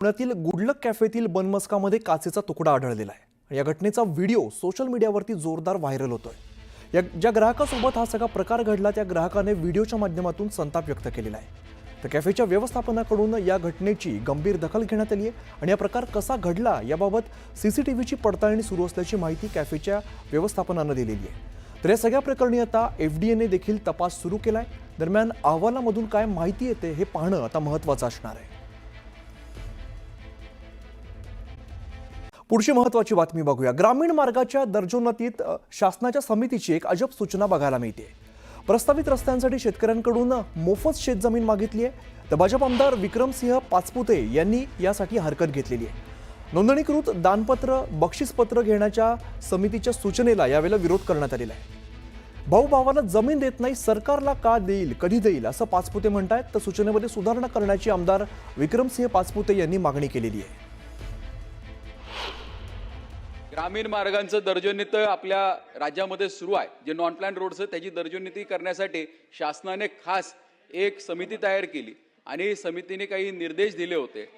पुण्यातील गुडलक कॅफेतील बनमस्कामध्ये काचेचा तुकडा आढळलेला आहे। या घटनेचा व्हिडिओ सोशल मीडियावरती जोरदार व्हायरल होतोय। ज्या ग्राहकासोबत हा सगळा प्रकार घडला त्या ग्राहकाने व्हिडिओच्या माध्यमातून संताप व्यक्त केलेला आहे। तर कॅफेच्या व्यवस्थापनाकडून या घटनेची गंभीर दखल घेण्यात आली आहे आणि हा प्रकार कसा घडला याबाबत सीसीटीव्हीची पडताळणी सुरू असल्याची माहिती कॅफेच्या व्यवस्थापनाने दिलेली आहे। तर या सगळ्या प्रकरणी आता एफडीएने देखील तपास सुरू केलाय। दरम्यान अहवालामधून काय माहिती येते हे पाहणं आता महत्त्वाचं असणार आहे। पुढची महत्त्वाची बातमी बघूया। ग्रामीण मार्गाच्या दर्जोन्नतीत शासनाच्या समितीची एक अजब सूचना बघायला मिळते। प्रस्तावित रस्त्यांसाठी शेतकऱ्यांकडून मोफत शेतजमीन मागितली आहे। तर भाजप आमदार विक्रमसिंह पाचपुते यांनी यासाठी हरकत घेतलेली आहे। नोंदणीकृत दानपत्र बक्षीसपत्र घेण्याच्या समितीच्या सूचनेला यावेळेला विरोध करण्यात आलेला आहे। भाऊ भावाला जमीन देत नाही, सरकारला का देईल, कधी देईल असं पाचपुते म्हणतात। तर सूचनेमध्ये सुधारणा करण्याची आमदार विक्रमसिंह पाचपुते यांनी मागणी केलेली आहे। ग्रामीण मार्गांचं दर्जोन्नती आपल्या राज्यामध्ये सुरू आहे। जे नॉन प्लॅन रोड्स त्याची दर्जोन्नती करण्यासाठी शासनाने खास एक समिती तयार केली आणि समितीने काही निर्देश दिले होते।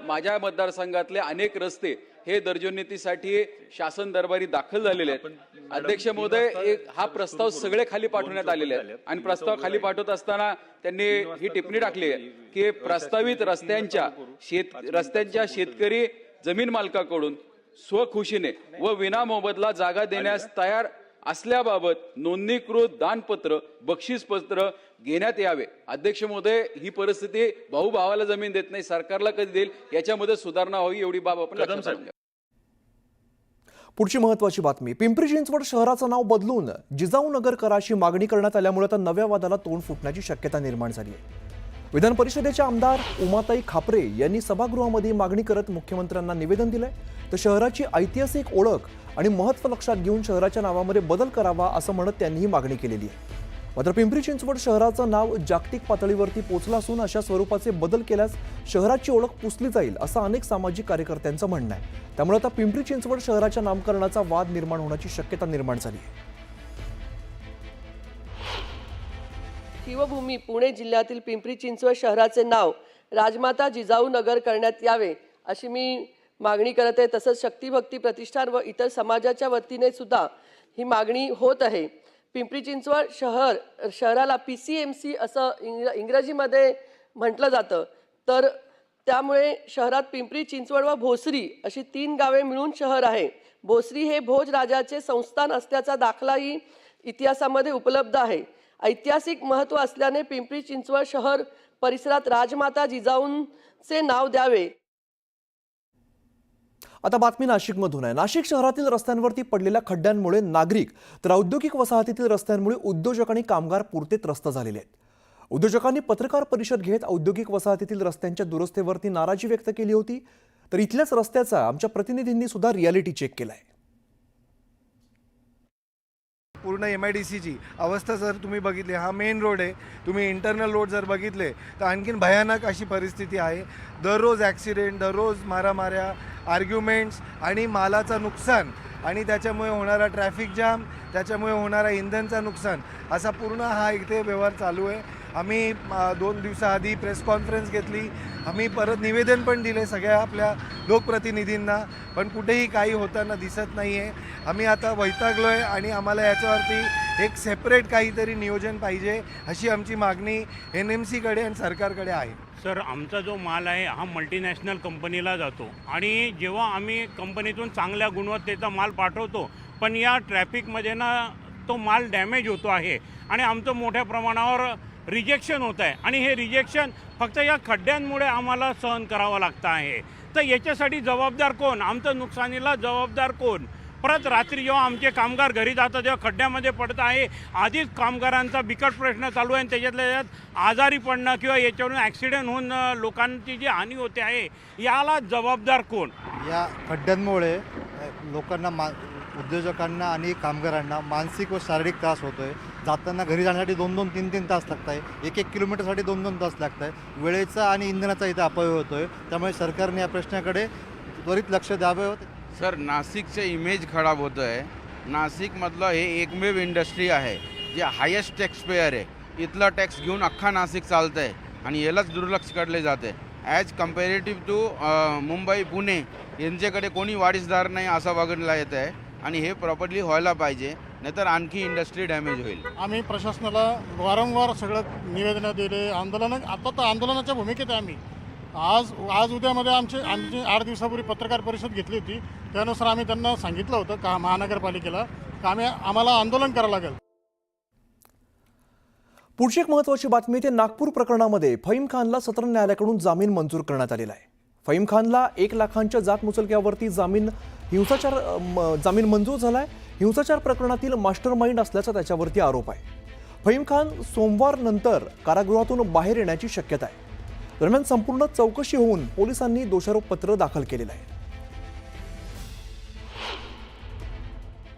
माझ्या मतदारसंघातले अनेक रस्ते हे दर्जोन्नतीसाठी शासन दरबारी दाखल झालेले आहेत। अध्यक्ष महोदय, हा प्रस्ताव सगळे खाली पाठवण्यात आलेले आहेत आणि प्रस्ताव खाली पाठवत असताना त्यांनी ही टिप्पणी टाकली आहे की प्रस्तावित रस्त्यांच्या शेतकरी जमीन मालकाकडून स्वखुशीने व विना मोबदला जागा देण्यास तयार असल्याबाबत नोंदणीकृत दानपत्र बक्षीसपत्र घेण्यात यावे। अध्यक्ष महोदय, ही परिस्थिती भाऊ भावाला जमीन देत नाही, सरकारला कधी देईल याच्यामध्ये सुधारणा व्हावी एवढी बाब आपण लक्षात ठेवून घ्या। पुढची महत्त्वाची बातमी। पिंपरी चिंचवड शहराचं नाव बदलून जिजाऊ नगर कराची मागणी करण्यात आल्यामुळे आता नव्या वादाला तोंड फुटण्याची शक्यता निर्माण झाली आहे। विधान परिषदेच्या आमदार उमाताई खापरे यांनी सभागृहामध्ये मागणी करत मुख्यमंत्र्यांना निवेदन दिलंय। तर शहराची ऐतिहासिक ओळख आणि महत्त्व लक्षात घेऊन शहराच्या नावामध्ये बदल करावा असं म्हणत त्यांनी ही मागणी केलेली आहे। मात्र पिंपरी चिंचवड शहराचं नाव जागतिक पातळीवरती पोहोचलं असून अशा स्वरूपाचे बदल केल्यास शहराची ओळख पुसली जाईल असं अनेक सामाजिक कार्यकर्त्यांचं म्हणणं आहे। त्यामुळे आता पिंपरी चिंचवड शहराच्या नामकरणाचा वाद निर्माण होण्याची शक्यता निर्माण झाली आहे। शिवभूमी पुणे जिल्ह्यातील पिंपरी चिंचवड शहराचे नाव राजमाता जिजाऊ नगर करण्यात यावे अशी मी मागणी करत आहे। तसंच शक्तिभक्ती प्रतिष्ठान व इतर समाजाच्या वतीने सुद्धा ही मागणी होत आहे। पिंपरी चिंचवड शहराला PCMC असं इंग्रजीमध्ये म्हटलं जातं। तर त्यामुळे शहरात पिंपरी चिंचवड व भोसरी अशी 3 गावे मिळून शहर आहे। भोसरी हे भोज राजाचे संस्थान असल्याचा दाखलाही इतिहासामध्ये उपलब्ध आहे। ऐतिहासिक महत्त्व असल्याने पिंपरी चिंचवड शहर परिसरात राजमाता जिजाऊंचे नाव द्यावे। आता बातमी नाशिकमधून आहे। नाशिक शहरातील रस्त्यांवरती पडलेल्या खड्ड्यांमुळे नागरिक तर औद्योगिक वसाहतीतील रस्त्यांमुळे उद्योजक आणि कामगार पुरते त्रस्त झालेले आहेत। उद्योजकांनी पत्रकार परिषद घेत औद्योगिक वसाहतीतील रस्त्यांच्या दुरुस्तीवरती नाराजी व्यक्त केली होती। तर इथल्याच रस्त्याचा आमच्या प्रतिनिधींनी सुद्धा रियालिटी चेक केलाय। पूर्ण MIDCची अवस्था जर तुम्ही बघितली, हा मेन रोड आहे, तुम्ही इंटरनल रोड जर बघितले तर आणखीन भयानक अशी परिस्थिती आहे। दररोज ॲक्सिडेंट, दररोज मारामाऱ्या, आर्ग्युमेंट्स आणि मालाचं नुकसान आणि त्याच्यामुळे होणारा ट्रॅफिक जाम, त्याच्यामुळे होणारा इंधनचं नुकसान, असा पूर्ण हा इथे व्यवहार चालू आहे। आम्ही 2 दिवसाआधी प्रेस कॉन्फरन्स घेतली, आम्ही परत निवेदन पण दिले सगळ्या आपल्या लोकप्रतिनिधींना, पण कुठेही काही होताना दिसत नाही आहे। आम्ही आता वैतागलो आहे आणि आम्हाला याच्यावरती एक सेपरेट काहीतरी नियोजन पाहिजे अशी आमची मागणी NMCकडे आणि सरकारकडे आहे। सर, आमचा जो माल आहे हा मल्टीनॅशनल कंपनीला जातो आणि जेव्हा आम्ही कंपनीतून चांगल्या गुणवत्तेचा माल पाठवतो पण या ट्रॅफिकमध्ये ना तो माल डॅमेज होतो आहे आणि आमचं मोठ्या प्रमाणावर रिजेक्शन होत आहे आणि हे रिजेक्शन फक्त या खड्ड्यांमुळे आम्हाला सहन करावं लागतं आहे। तर याच्यासाठी जबाबदार कोण? आमचं नुकसानीला जबाबदार कोण? परत रात्री जेव्हा आमचे कामगार घरी जातात तेव्हा खड्ड्यामध्ये पडत आहे। आधीच कामगारांचा बिकट प्रश्न चालू आहे आणि त्याच्यात आजारी पडणं किंवा याच्यावरून ॲक्सिडेंट होऊन लोकांची जी हानी होते आहे याला जबाबदार कोण? या खड्ड्यांमुळे लोकांना उद्योजकांना आणि कामगारांना मानसिक व शारीरिक त्रास होतो आहे। जाताना घरी जाण्यासाठी 2-2, 3-3 तास लागत आहे। 1-1 किलोमीटरसाठी 2-2 तास लागत आहे। वेळेचा आणि इंधनाचा इथं अपव्यय होतो आहे। त्यामुळे सरकारने या प्रश्नाकडे त्वरित लक्ष द्यावे। सर, नाशिकचे इमेज खराब होतं आहे। नाशिकमधलं हे एकमेव इंडस्ट्री आहे जे हायेस्ट टॅक्स पेयर आहे। इथला टॅक्स घेऊन अख्खा नाशिक चालतं आहे आणि यालाच दुर्लक्ष केले जाते। As comparative to Mumbai Pune यांच्याकडे कोणी वारीसदार नाही असं बघितलं येत आहे आणि हे प्रॉपरली व्हायला पाहिजे, नाहीतर आणखी इंडस्ट्री डॅमेज होईल. आम्ही प्रशासनाला वारंवार सगळं निवेदनं दिले, आता तर आंदोलनाच्या भूमिकेत आहे आम्ही. आज उद्यामध्ये आमची 8 दिवसापूर्वी पत्रकार परिषद घेतली होती. त्यानुसार आम्ही त्यांना सांगितलं होतं का महानगरपालिकेला का आम्हाला आंदोलन करावं लागेल. पुढची एक महत्त्वाची बातमी ते नागपूर प्रकरणामध्ये फहीम खानला सत्र न्यायालयाकडून जामीन मंजूर करण्यात आलेला आहे. फहीम खानला 1 लाखांच्या जात मुचलक्यावरती जामीन मंजूर झालाय. हिंसाचार प्रकरणातील मास्टर माइंड असल्याचा त्याच्यावरती आरोप आहे. फहीम खान सोमवार नंतर कारागृहातून बाहेर येण्याची शक्यता आहे. दरम्यान संपूर्ण चौकशी होऊन पोलिसांनी दोषारोपपत्र दाखल केलेलं आहे.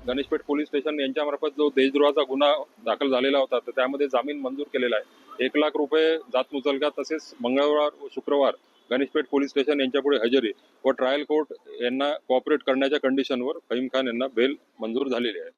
गणेशपेठ पोलीस स्टेशन यांच्यामार्फत जो देशद्रोहाचा गुन्हा दाखल झालेला होता तर त्यामध्ये जामीन मंजूर केलेला आहे. 1 लाख रुपये जात मुचलका तसेच मंगळवार व शुक्रवार गणेशपेठ पोलीस स्टेशन यांच्यापुढे हजेरी व ट्रायल कोर्ट यांना कॉपरेट करण्याच्या कंडिशनवर फहीम खान यांना बेल मंजूर झालेली आहे.